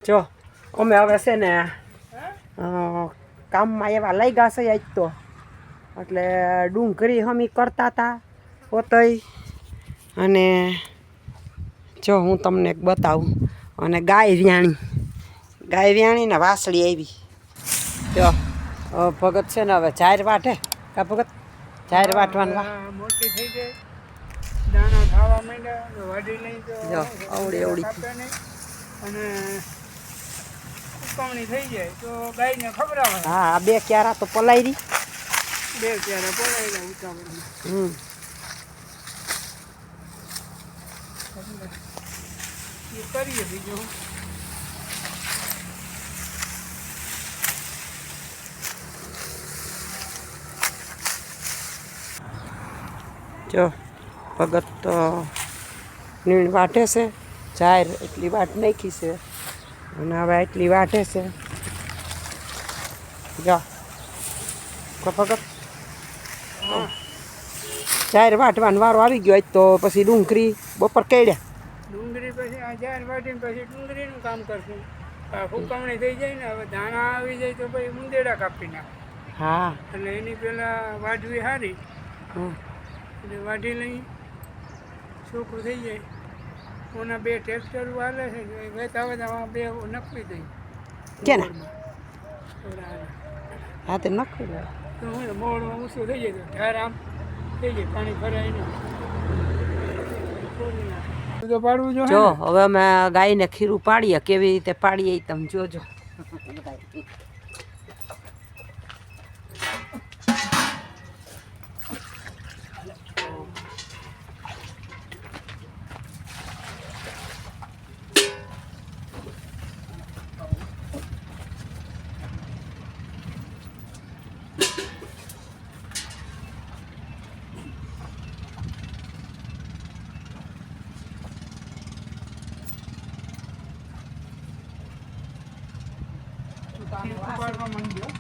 જો અમે હવે છે ને કામમાં એવા લઈ ગયા છે આજ તો એટલે ડુંગળી હમી કરતા હતા પોતય અને જો હું તમને એક બતાવું અને ગાય વ્યાણી ને વાસળી આવી જો ભગત છે ને હવે જાહેર વાટે કા ભગત જાહેર વાટવાનું મોટી થઈ જાય દાણા ખાવા માંડ્યા વાડી લઈ જો અવડી અને ઉકવણી થઈ જાય તો ગાયને ખવડાવે. હા આ બે ક્યારા તો પલાયરી બે ક્યારા પલાયરા ઉતાવળમાં એ કરીએ બીજું. જો ભગત તો નીણ વાટે છે જાહેર એટલી વાટ નાખી છે અને હવે એટલી વાટે છે જો ભગત જાહેર વાટવાનો વારો આવી ગયો તો પછી ડુંગળી બપોર કેડ્યા ડુંગળી પછી આ જાર વાટીને પછી ડુંગળીનું કામ કરશું. ફૂકવણી થઈ જાય ને હવે દાણા આવી જાય તો પછી મુંદેડા કાપી નાખ. હા એટલે એની પહેલાં વાઢવી સારી એટલે વાઢી લઈ ચોખ્ખું થઈ જાય. ઓના બે ટ્રેક્ટર વાલે છે વેતા વેતા બે નખવી દઈ કેના હા તે નખી લે તો હું મોડમાં ઊંચું થઈ જાય તો ઢાર આમ થઈ જાય પાણી ભરાય નહીં તો પાડવું જોઈએ. જો હવે અમે ગાયને ખીરું પાડીએ કેવી રીતે પાડીએ તમે જોજો. પાડવા માંડ્યો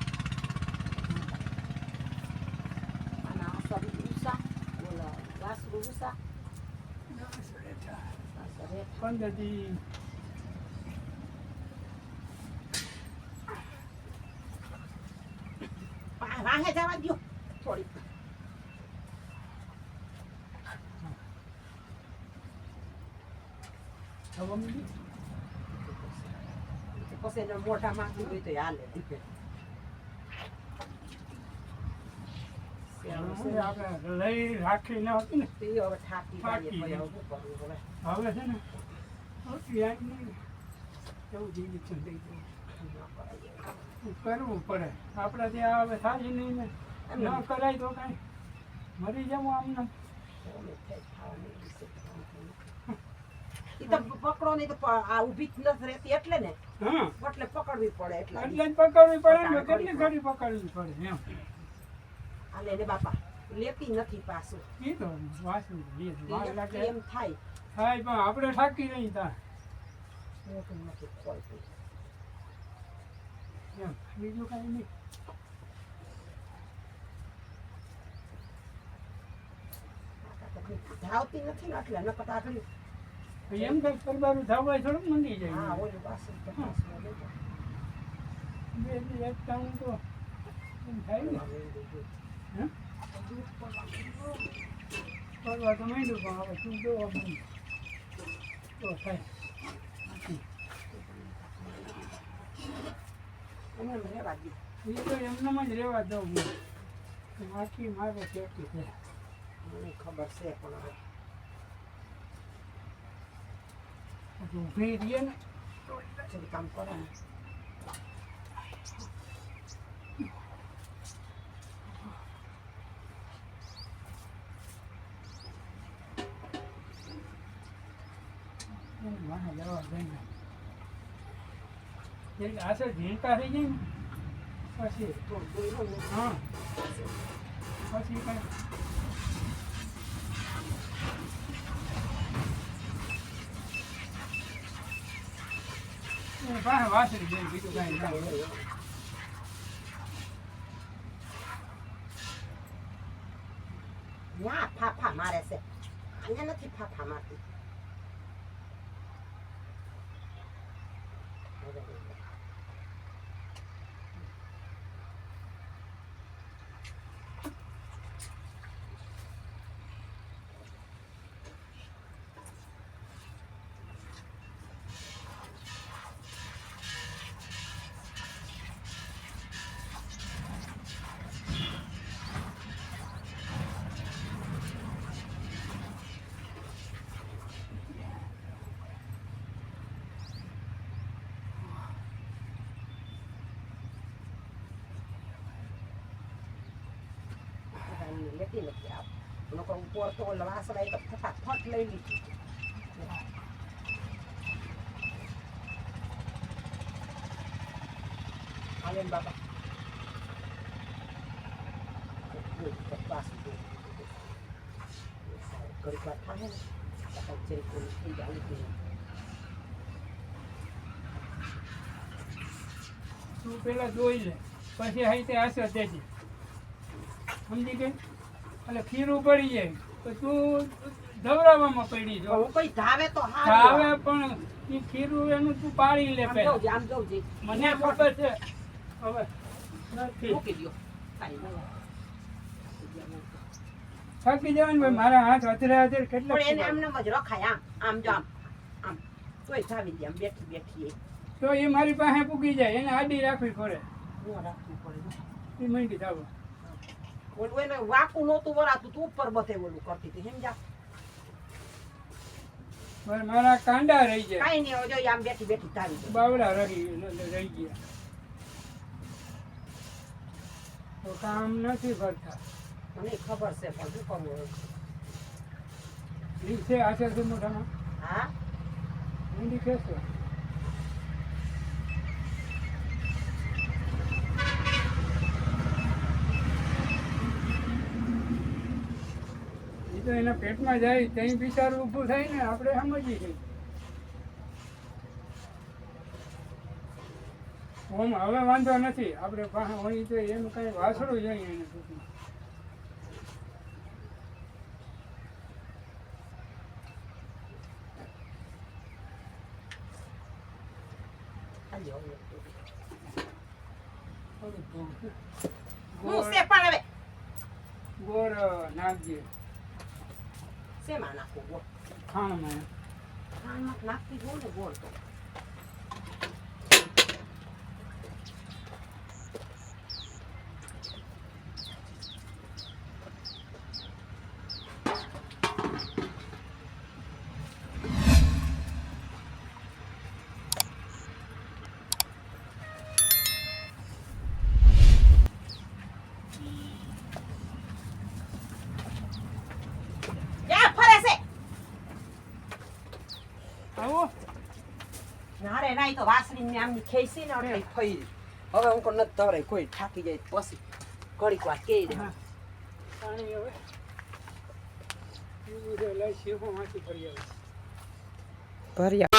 પંદરથી વાહે જવા દો થોડી પછી એને મોઢા માંગી હોય તો હાલે આપણે લઈ રાખી ના હતી ને હવે ઠાકી હવે છે ને એવું જીવિત થઈ કરવું પડે. આપણે ત્યાં હવે થાય નહીં ને ન કરાય તો કાંઈ મરી જવું આમને. પકડો નહીં તો આ ઊભી જ નથી રહેતી એટલે ને હા એટલે પકડવી પડે એટલે એટલે જ પકડવી પડે ને કેટલી ઘડી પકડવી પડે એમ. આલે ને બાપા લેતી નથી પાછું એ તો વાંચવું વાર લાગે એમ થાય થાય પણ આપણે થાકી નહીં ત્યાં નથી ખોલતી એમ બીજું કાંઈ નહીં. ધાવતી નથી ને એટલે નકર આગળ એમ કઈ કરવાનું થવાય થોડુંક મંદી જાય. હા ઓલું પાછું બે દી એક ટાણું તો એમ થાય ને હે કરવા તો માંડ્યું પણ હવે તું જોવા માંડ તો થાય. એને રહેવા દે એ તો એમનામાં જ રહેવા દઉં હું. આખી મારે ખેતી છે મને ખબર છે પણ હવે ઊભી રહીએ ને થોડું કામ કરે ને વાહ જવા દઈને એક આશે ઝીણકા થઈ જાય ને પછી હા પછી કાંઈ પાસે વાસળી જાય બીજું કાંઈ ના હોય. ના ફાફા મારે છે અહીંયા નથી ફાફા મારતી હવે લેતી નથી આવ નકર ઉપર તો વાસળાઈ તો ફટાફટ લઈ લીધી હાલે ને બાપા ઘડીક વાર થાય ને જરી પૂરી થઈ જાય તું પેલા જોઈ લે પછી હાઈતે આશર દેજે સમજી ગઈ એટલે ખીરું પડી જાય તો તું ધવરાવામાં પડી જો હું કઈ ધાવે તો આવે પણ એ ખીરું એનું તું પાડી લે પહેલા આમ જવું મને ખબર છે હવે નથી મૂકી દો થાકી જવાનું ભાઈ મારા હાથ અથરે અથરે કેટલા પણ એને આમને જ રખાય આમ જો આમ તોય થાવી દે આમ બેઠી બેઠી તો એ મારી પાસે પૂગી જાય એને આડી રાખવી પડે હું રાખવું પડે એ માંડી થાવ ઓલું એને વાકું નહોતું વરાતું તું ઉપર બધે ઓલું કરતી હતી સમજા મારા કાંડા રહી જાય કાંઈ નહીં હવે જો આમ બેઠી બેઠી થાવી બાવડા રહી ગયા તો કામ નથી કરતા મને ખબર છે પણ શું કરવું રીત છે આશા છે મોઢામાં હા ઊંડી ખેંચો એ તો એના પેટમાં જાય ત્યાં બિચારું ઊભું થાય ને આપણે સમજીએ છીએ ઓમ હવે વાંધો નથી આપણે પાસે હોય તો એનું કાંઈ વાસળું જોઈએ એને ટૂંકમાં હું છે પણ હવે ગોળ નાખજે શેમાં નાખું ગોળ ખાણમાં ખાંડમાં નાખતી ગોળ ને ગોળ તો આવો નારે નાઈ તો વાસળી આમની ખેસી ને એટલે થઈ હવે હું કોઈ નથી ધવરાય કોઈ થાકી જાય પછી ઘડીક વાર કહી દે પાણી હવે એવું છે લઈ શીખો માંથી ફરી આવે ભર્યા